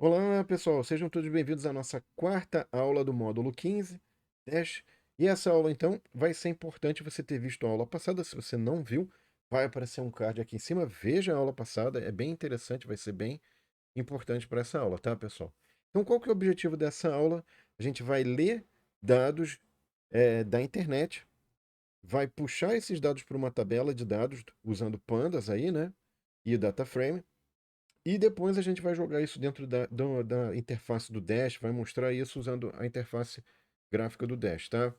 Olá, pessoal, sejam todos bem-vindos à nossa quarta aula do módulo 15, Dash. E essa aula, então, vai ser importante você ter visto a aula passada. Se você não viu, vai aparecer um card aqui em cima. Veja a aula passada, é bem interessante, vai ser bem importante para essa aula, tá, pessoal? Então, qual que é o objetivo dessa aula? A gente vai ler dados da internet, vai puxar esses dados para uma tabela de dados usando pandas aí, né? E o data frame. E depois a gente vai jogar isso dentro da interface do Dash, vai mostrar isso usando a interface gráfica do Dash, tá?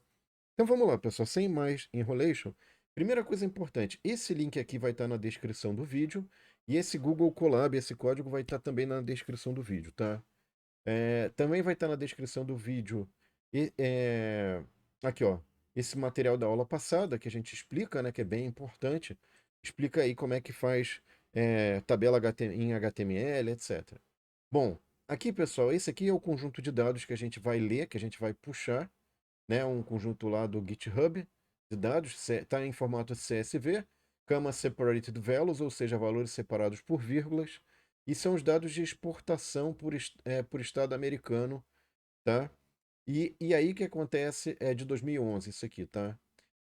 Então vamos lá, pessoal, sem mais enrolation. Primeira coisa importante, esse link aqui vai estar na descrição do vídeo e esse Google Colab, esse código vai estar também na descrição do vídeo, tá? Também vai estar na descrição do vídeo e, aqui, ó, esse material da aula passada que a gente explica, né, que é bem importante. Explica aí como é que faz tabela em HTML, etc. Bom, aqui, pessoal, esse aqui é o conjunto de dados que a gente vai ler, que a gente vai puxar, né, um conjunto lá do GitHub de dados, está em formato CSV, Comma Separated Values, ou seja, valores separados por vírgulas, e são os dados de exportação por estado americano, tá? E aí o que acontece é de 2011, isso aqui, tá?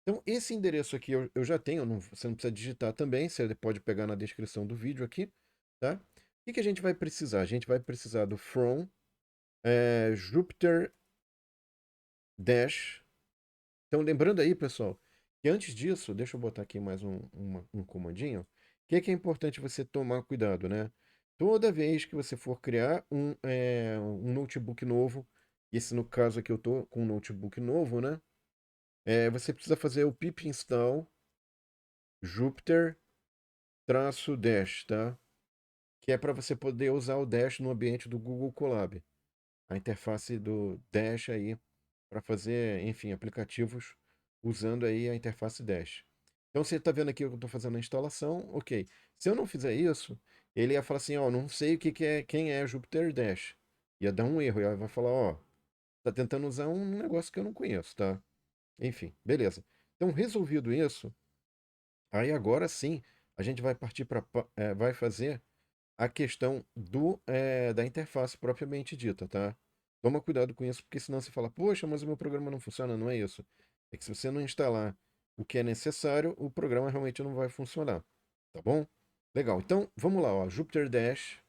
Então, esse endereço aqui eu já tenho, você não precisa digitar também, você pode pegar na descrição do vídeo aqui, tá? O que a gente vai precisar? A gente vai precisar do from Jupyter Dash. Então, lembrando aí, pessoal, que antes disso, deixa eu botar aqui mais um comandinho. O que é importante você tomar cuidado, né? Toda vez que você for criar um notebook novo, esse no caso aqui eu estou com um notebook novo, né? Você precisa fazer o pip install Jupyter-Dash, tá? Que é para você poder usar o Dash no ambiente do Google Colab. A interface do Dash aí para fazer, enfim, aplicativos usando aí a interface Dash. Então você está vendo aqui que eu estou fazendo a instalação, ok. Se eu não fizer isso, ele ia falar assim, ó, não sei quem é Jupyter Dash. Ia dar um erro, ia vai falar, ó, tá tentando usar um negócio que eu não conheço, tá? Enfim, beleza. Então, resolvido isso, aí agora sim, a gente vai partir para, vai fazer a questão da interface propriamente dita, tá? Toma cuidado com isso, porque senão você fala, poxa, mas o meu programa não funciona. Não é isso. É que se você não instalar o que é necessário, o programa realmente não vai funcionar. Tá bom? Legal. Então, vamos lá, ó. Jupyter Dash,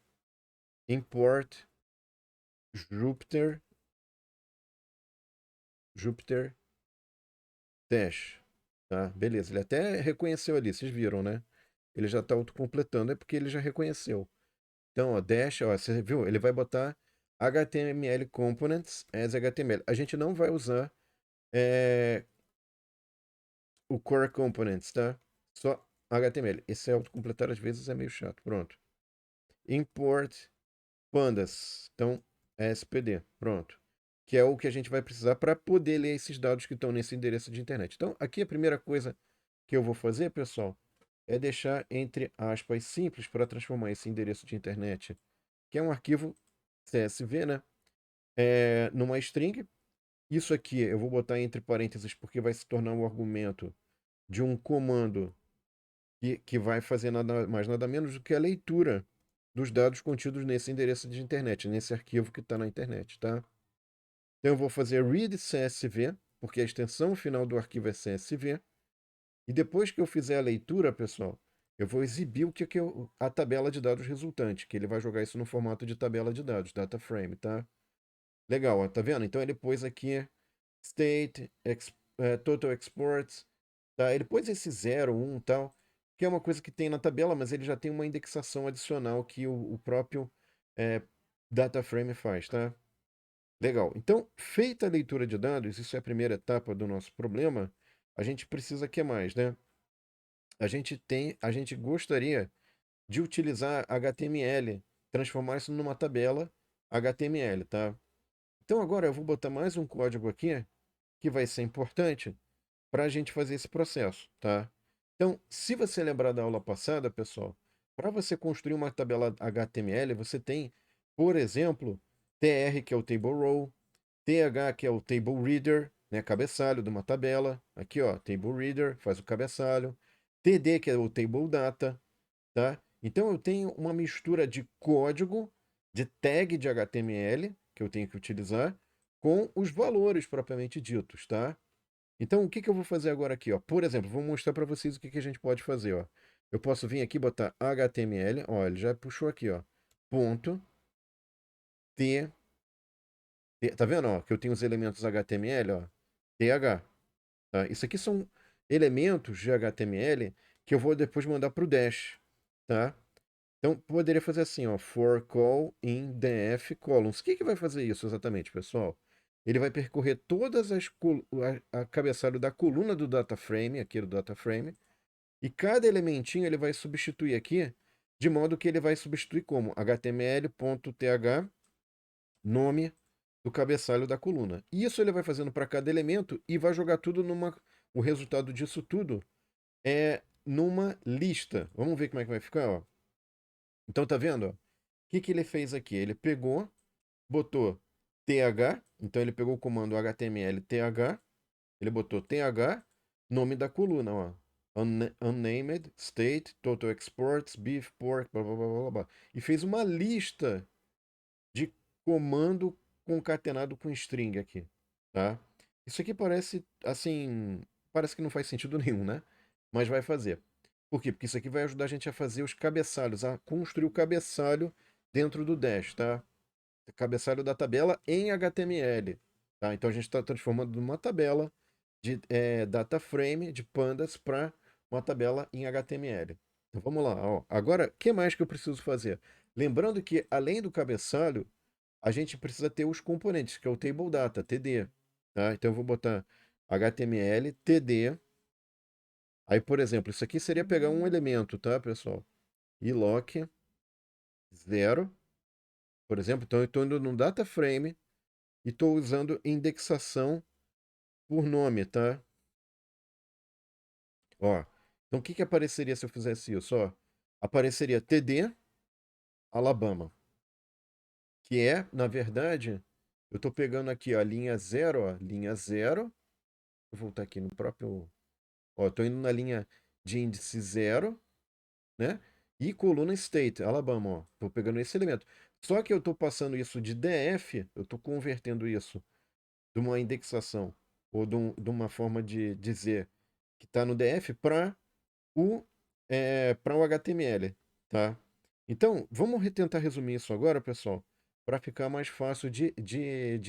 import Jupyter, Jupyter Dash. Tá? Beleza. Ele até reconheceu ali, vocês viram, né? Ele já está autocompletando, é porque ele já reconheceu. Então, ó, Dash, ó, você viu? Ele vai botar HTML Components as HTML. A gente não vai usar é, o Core Components, tá? Só HTML. Esse autocompletar às vezes é meio chato. Pronto. Import Pandas. Então, SPD. Pronto. Que é o que a gente vai precisar para poder ler esses dados que estão nesse endereço de internet. Então, aqui a primeira coisa que eu vou fazer, pessoal, é deixar entre aspas simples para transformar esse endereço de internet, que é um arquivo CSV, né? Numa string. Isso aqui eu vou botar entre parênteses porque vai se tornar um argumento de um comando que vai fazer nada mais nada menos do que a leitura dos dados contidos nesse endereço de internet, nesse arquivo que está na internet, tá? Então eu vou fazer read CSV, porque a extensão final do arquivo é CSV, e depois que eu fizer a leitura, pessoal, eu vou exibir o que é a tabela de dados resultante, que ele vai jogar isso no formato de tabela de dados, data frame, tá? Legal, ó, tá vendo? Então ele pôs aqui state, total exports, tá? Ele pôs esse 0, 1 tal, que é uma coisa que tem na tabela, mas ele já tem uma indexação adicional que o próprio é, data frame faz, tá? Legal. Então, feita a leitura de dados, isso é a primeira etapa do nosso problema, a gente precisa que mais, né? A gente gostaria de utilizar HTML, transformar isso numa tabela HTML, tá? Então agora eu vou botar mais um código aqui que vai ser importante para a gente fazer esse processo, tá? Então, se você lembrar da aula passada, pessoal, para você construir uma tabela HTML, você tem, por exemplo, TR, que é o Table Row, TH, que é o Table Reader, né, cabeçalho de uma tabela. Aqui, ó, Table Reader, faz o cabeçalho. TD, que é o Table Data, tá? Então eu tenho uma mistura de código de tag de HTML que eu tenho que utilizar com os valores propriamente ditos, tá? Então, o que que eu vou fazer agora aqui, ó? Por exemplo, vou mostrar para vocês o que que a gente pode fazer, ó. Eu posso vir aqui e botar HTML, ó, ele já puxou aqui, ó. Ponto T, tá vendo, ó, que eu tenho os elementos HTML, ó, TH, tá? Isso aqui são elementos de HTML que eu vou depois mandar para o Dash, tá? Então, poderia fazer assim, ó, for call in df columns. O que que vai fazer isso exatamente, pessoal? Ele vai percorrer todas as a cabeçalho da coluna do data frame, aqui do data frame, e cada elementinho ele vai substituir aqui, de modo que ele vai substituir como html.th nome do cabeçalho da coluna. Isso ele vai fazendo para cada elemento e vai jogar tudo numa. O resultado disso tudo é numa lista. Vamos ver como é que vai ficar, ó. Então tá vendo? Ó? O que que ele fez aqui? Ele pegou, botou th, então ele pegou o comando html th, ele botou th, nome da coluna, ó. Unnamed, state, total exports, beef, pork, blá blá blá blá blá. E fez uma lista de comando concatenado com string aqui, tá? Isso aqui parece, assim, parece que não faz sentido nenhum, né? Mas vai fazer. Por quê? Porque isso aqui vai ajudar a gente a fazer os cabeçalhos, a construir o cabeçalho dentro do Dash, tá? Cabeçalho da tabela em HTML, tá? Então a gente está transformando numa tabela de data frame de pandas para uma tabela em HTML. Então vamos lá, ó. Agora, o que mais que eu preciso fazer? Lembrando que além do cabeçalho, a gente precisa ter os componentes, que é o table data, TD, tá? Então eu vou botar HTML, TD. Aí, por exemplo, isso aqui seria pegar um elemento, tá, pessoal? Iloc 0, por exemplo. Então eu estou indo no data frame e estou usando indexação por nome, tá? Ó. Então o que que apareceria se eu fizesse isso? Ó, apareceria TD Alabama, que é, na verdade, eu estou pegando aqui ó, a linha 0, ó, linha 0. Vou voltar aqui no próprio. Ó, estou indo na linha de índice 0, né? E coluna state, Alabama, ó. Estou pegando esse elemento. Só que eu estou passando isso de DF, eu estou convertendo isso de uma indexação ou de uma forma de dizer que está no DF para o HTML, tá? Então, vamos tentar resumir isso agora, pessoal, para ficar mais fácil de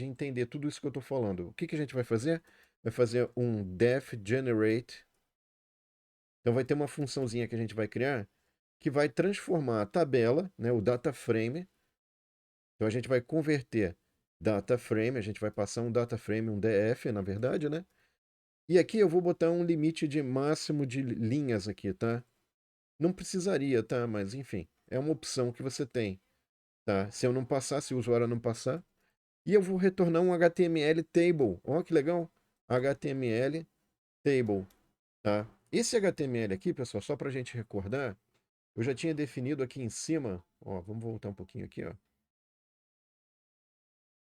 entender tudo isso que eu estou falando. O que que a gente vai fazer? Vai fazer um def generate. Então, vai ter uma funçãozinha que a gente vai criar que vai transformar a tabela, né, o data frame. Então, a gente vai converter data frame, a gente vai passar um data frame, um df, na verdade, né? E aqui eu vou botar um limite de máximo de linhas aqui, tá? Não precisaria, tá? Mas enfim, é uma opção que você tem, tá? Se eu não passar, se o usuário não passar, e eu vou retornar um HTML table. Ó, que legal! HTML table, tá? Esse HTML aqui, pessoal, só para a gente recordar, eu já tinha definido aqui em cima, ó, vamos voltar um pouquinho aqui, ó.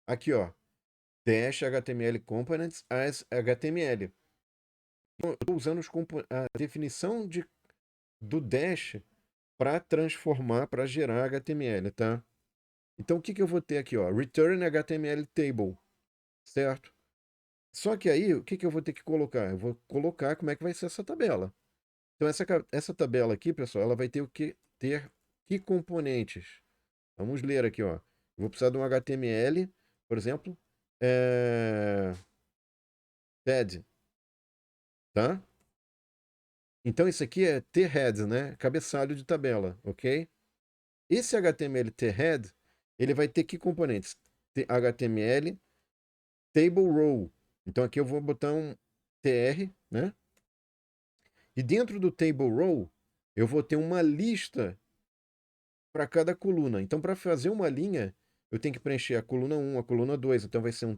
Aqui, ó, dash HTML components as HTML. Eu estou usando a definição do dash para transformar, para gerar HTML, tá? Então o que que eu vou ter aqui, ó? Return HTML table, certo? Só que aí, o que que eu vou ter que colocar? Eu vou colocar como é que vai ser essa tabela. Então essa tabela aqui, pessoal, ela vai ter o que ter que componentes? Vamos ler aqui, ó. Eu vou precisar de um HTML, por exemplo, head, tá? Então isso aqui é thead, né? Cabeçalho de tabela, ok? Esse HTML thead, ele vai ter que componentes? HTML table row. Então aqui eu vou botar um tr, né? E dentro do table row, eu vou ter uma lista para cada coluna. Então para fazer uma linha, eu tenho que preencher a coluna 1, a coluna 2. Então vai ser um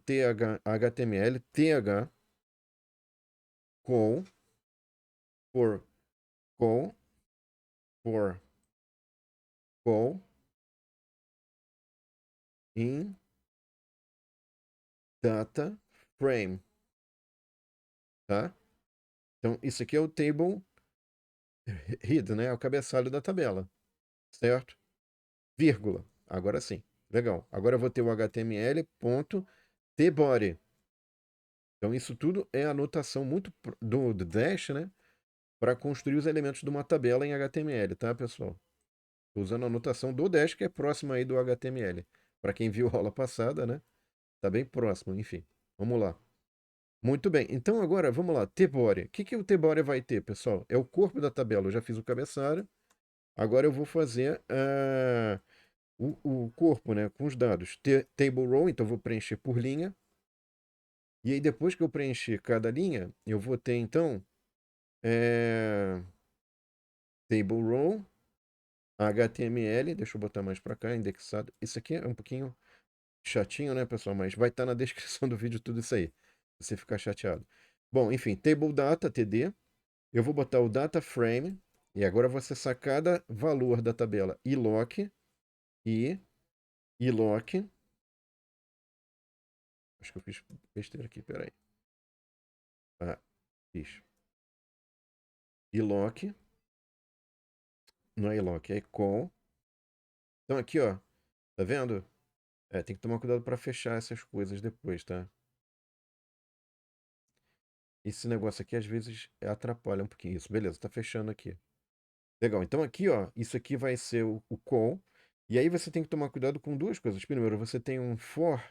HTML th com for com for com in data frame, tá? Então isso aqui é o table head, né? É o cabeçalho da tabela, certo? Vírgula. Agora sim. Legal. Agora eu vou ter o HTML.tBody. Então isso tudo é anotação muito do Dash, né? Para construir os elementos de uma tabela em HTML, tá, pessoal? Tô usando a anotação do Dash, que é próxima aí do HTML. Para quem viu a aula passada, né? Tá bem próximo, enfim. Vamos lá. Muito bem. Então agora, vamos lá. Tbody. O que o Tbody vai ter, pessoal? É o corpo da tabela. Eu já fiz o cabeçalho. Agora eu vou fazer o corpo, né? Com os dados. Table row, então eu vou preencher por linha. E aí depois que eu preencher cada linha, eu vou ter então é, table row, HTML. Deixa eu botar mais para cá, indexado. Isso aqui é um pouquinho chatinho, né, pessoal? Mas vai estar na descrição do vídeo tudo isso aí. Se você ficar chateado. Bom, enfim, table data, TD. Eu vou botar o data frame. E agora eu vou acessar cada valor da tabela iloc e iloc. Acho que eu fiz besteira aqui, peraí. Ah, fiz. Iloc. Não é iloc, é com. Então aqui, ó. Tá vendo? Tem que tomar cuidado para fechar essas coisas depois, tá? Esse negócio aqui às vezes atrapalha um pouquinho isso. Beleza, tá fechando aqui. Legal. Então aqui, ó, isso aqui vai ser o call. E aí você tem que tomar cuidado com duas coisas. Primeiro, você tem um for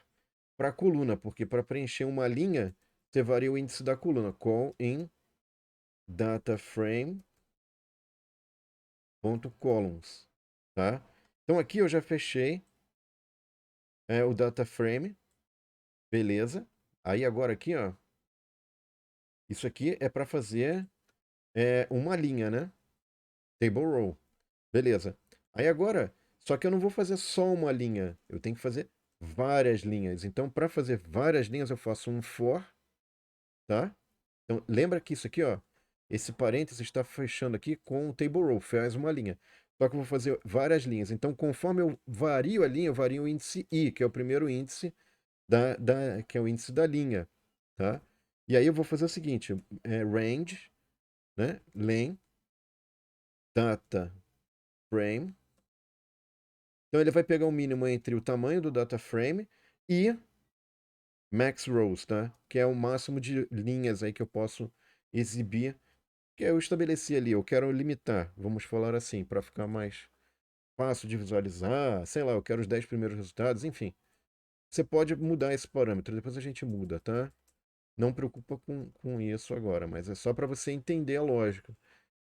para a coluna, porque para preencher uma linha, você varia o índice da coluna. Call in dataframe.columns, tá? Então aqui eu já fechei o dataframe, beleza? Aí agora aqui, ó, isso aqui é para fazer uma linha, né? Table row. Beleza. Aí agora, só que eu não vou fazer só uma linha, eu tenho que fazer várias linhas. Então, para fazer várias linhas, eu faço um for, tá? Então, lembra que isso aqui, ó, esse parênteses está fechando aqui com o table row, faz uma linha. Só que eu vou fazer várias linhas. Então, conforme eu vario a linha, eu vario o índice i, que é o primeiro índice que é o índice da linha, tá? E aí eu vou fazer o seguinte, range, né? Len, data, frame. Então ele vai pegar o mínimo entre o tamanho do data frame e max rows, tá? Que é o máximo de linhas aí que eu posso exibir, que eu estabeleci ali. Eu quero limitar, vamos falar assim, para ficar mais fácil de visualizar. Sei lá, eu quero os 10 primeiros resultados, enfim. Você pode mudar esse parâmetro, depois a gente muda, tá? Não preocupa com isso agora, mas é só para você entender a lógica.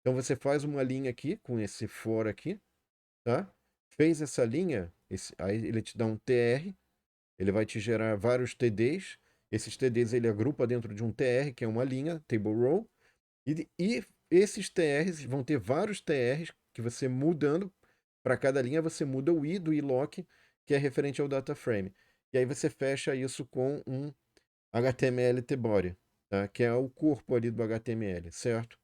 Então você faz uma linha aqui, com esse for aqui, tá? Fez essa linha, aí ele te dá um TR, ele vai te gerar vários TDs. Esses TDs ele agrupa dentro de um TR, que é uma linha, table row, e esses TRs vão ter vários TRs que você mudando para cada linha, você muda o i do iloc, que é referente ao data frame. E aí você fecha isso com um HTML tbody, tá? Que é o corpo ali do HTML, certo?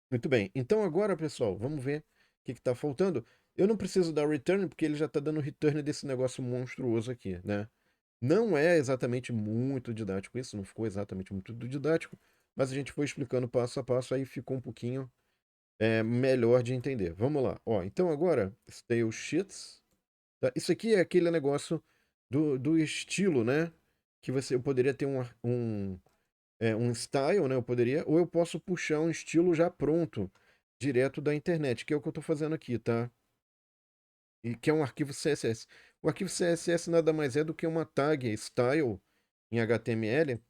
Muito bem. Então agora, pessoal, vamos ver o que está faltando. Eu não preciso dar return, porque ele já está dando return desse negócio monstruoso aqui, né? Não é exatamente muito didático isso, não ficou exatamente muito didático, mas a gente foi explicando passo a passo, aí ficou um pouquinho melhor de entender. Vamos lá. Ó, então agora, style sheets. Tá? Isso aqui é aquele negócio do estilo, né? Que eu poderia ter um style, né? Eu poderia, ou eu posso puxar um estilo já pronto, direto da internet, que é o que eu estou fazendo aqui, tá? E que é um arquivo CSS. O arquivo CSS nada mais é do que uma tag style em HTML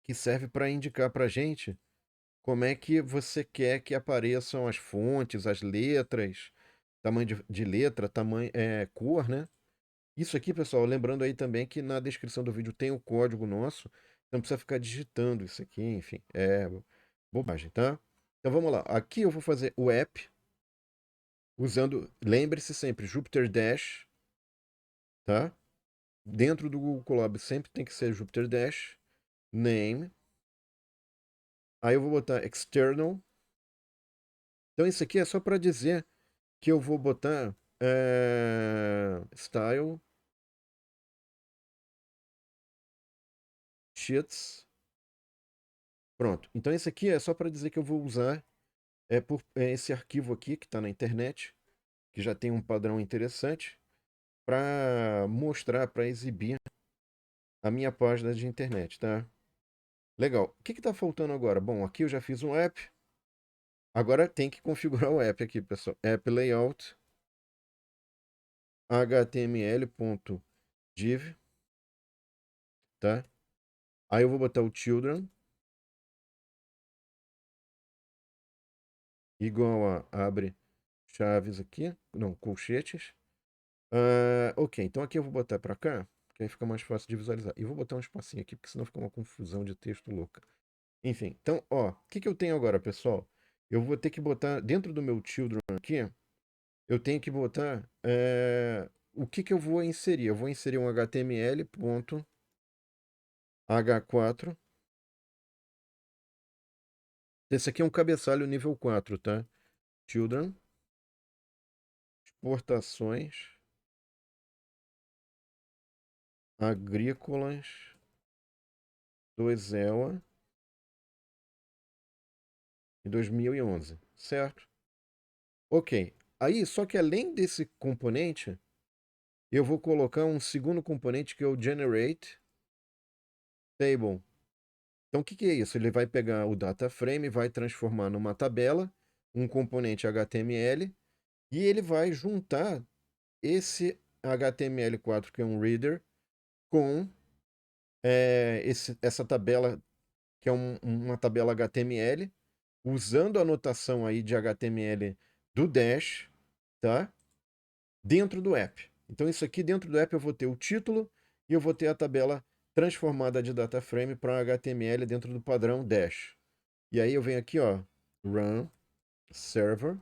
que serve para indicar para a gente como é que você quer que apareçam as fontes, as letras, tamanho de letra, tamanho, cor, né? Isso aqui, pessoal, lembrando aí também que na descrição do vídeo tem o código nosso, não precisa ficar digitando isso aqui, enfim, é bobagem, tá? Então vamos lá. Aqui eu vou fazer o app usando, lembre-se sempre, Jupyter Dash, tá? Dentro do Google Colab sempre tem que ser Jupyter Dash, name. Aí eu vou botar external. Então isso aqui é só para dizer que eu vou botar style sheets. Pronto. Então isso aqui é só para dizer que eu vou usar esse arquivo aqui que está na internet, que já tem um padrão interessante. para mostrar, para exibir a minha página de internet, tá? Legal. O que está faltando agora? Bom, aqui eu já fiz um app. Agora tem que configurar o app aqui, pessoal. App layout html.div, tá? Aí eu vou botar o children igual a abre chaves aqui, não, colchetes. Ok, então aqui eu vou botar para cá, que aí fica mais fácil de visualizar. E vou botar um espacinho aqui, porque senão fica uma confusão de texto louca. Enfim, então, ó, o que eu tenho agora, pessoal? Eu vou ter que botar dentro do meu children aqui, eu tenho que botar o que eu vou inserir. Eu vou inserir um HTML.h4. Esse aqui é um cabeçalho nível 4, tá? Children, exportações agrícolas, 2 ELA em 2011, certo? Ok. Aí, só que além desse componente, eu vou colocar um segundo componente que é o Generate Table. Então, o que é isso? Ele vai pegar o data frame, vai transformar numa tabela, um componente HTML, e ele vai juntar esse HTML4, que é um reader, com essa tabela, que é uma tabela HTML, usando a notação aí de HTML do Dash, tá? Dentro do app. Então, isso aqui dentro do app eu vou ter o título e eu vou ter a tabela transformada de data frame para HTML dentro do padrão Dash. E aí eu venho aqui, ó, run server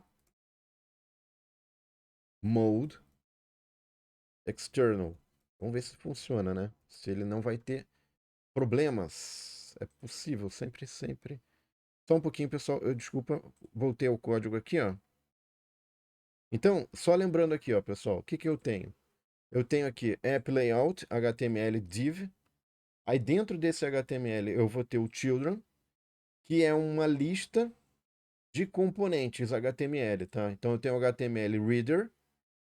mode external. Vamos ver se funciona, né? Se ele não vai ter problemas. É possível, sempre, sempre. Só um pouquinho, pessoal. Eu desculpa, voltei ao código aqui, ó. Então, só lembrando aqui, ó, pessoal, o que eu tenho? Eu tenho aqui app layout HTML div. Aí dentro desse HTML eu vou ter o children, que é uma lista de componentes HTML, tá? Então eu tenho o HTML reader,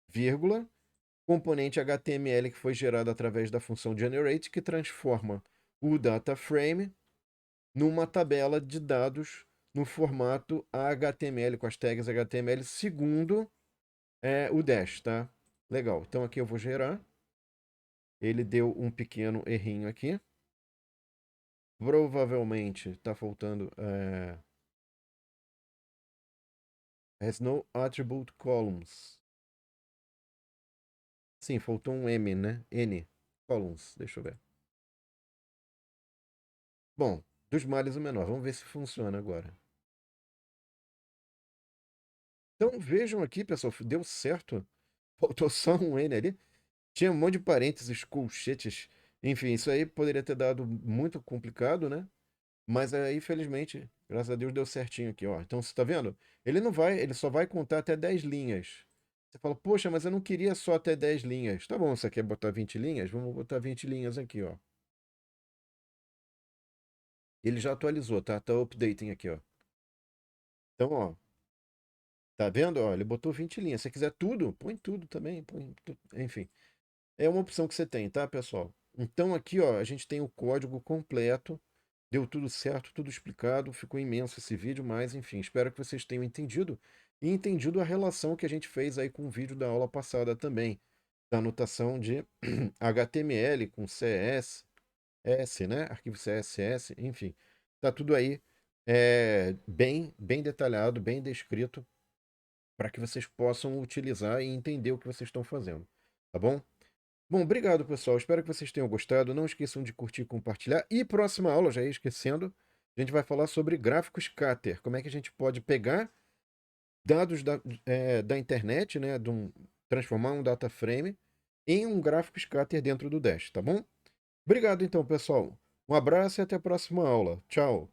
vírgula, componente HTML que foi gerado através da função generate, que transforma o data frame numa tabela de dados no formato HTML, com as tags HTML, segundo o Dash, tá? Legal. Então aqui eu vou gerar. Ele deu um pequeno errinho aqui. Provavelmente está faltando. Has no attribute columns. Sim, faltou um M, né? N. Columns. Deixa eu ver. Bom, dos males o menor. Vamos ver se funciona agora. Então vejam aqui, pessoal. Deu certo. Faltou só um N ali. Tinha um monte de parênteses, colchetes. Enfim, isso aí poderia ter dado muito complicado, né? Mas aí, infelizmente, graças a Deus deu certinho aqui, ó. Então, você tá vendo? Ele não vai, ele só vai contar até 10 linhas. Você fala, poxa, mas eu não queria só até 10 linhas. Tá bom, você quer botar 20 linhas? Vamos botar 20 linhas aqui, ó. Ele já atualizou, tá? Tá updating aqui, ó. Então, ó, tá vendo? Ó, ele botou 20 linhas. Se você quiser tudo, põe tudo também, põe tudo. Enfim, é uma opção que você tem, tá, pessoal? Então aqui, ó, a gente tem o código completo. Deu tudo certo, tudo explicado. Ficou imenso esse vídeo, mas enfim, espero que vocês tenham entendido e entendido a relação que a gente fez aí com o vídeo da aula passada também, da anotação de HTML com CSS, né? Arquivo CSS, enfim. Tá tudo aí bem detalhado, bem descrito para que vocês possam utilizar e entender o que vocês estão fazendo, tá bom? Bom, obrigado, pessoal. Espero que vocês tenham gostado. Não esqueçam de curtir e compartilhar. E próxima aula, já ia esquecendo, a gente vai falar sobre gráficos scatter. Como é que a gente pode pegar dados da internet, né, transformar um data frame em um gráfico scatter dentro do Dash, tá bom? Obrigado, então, pessoal. Um abraço e até a próxima aula. Tchau.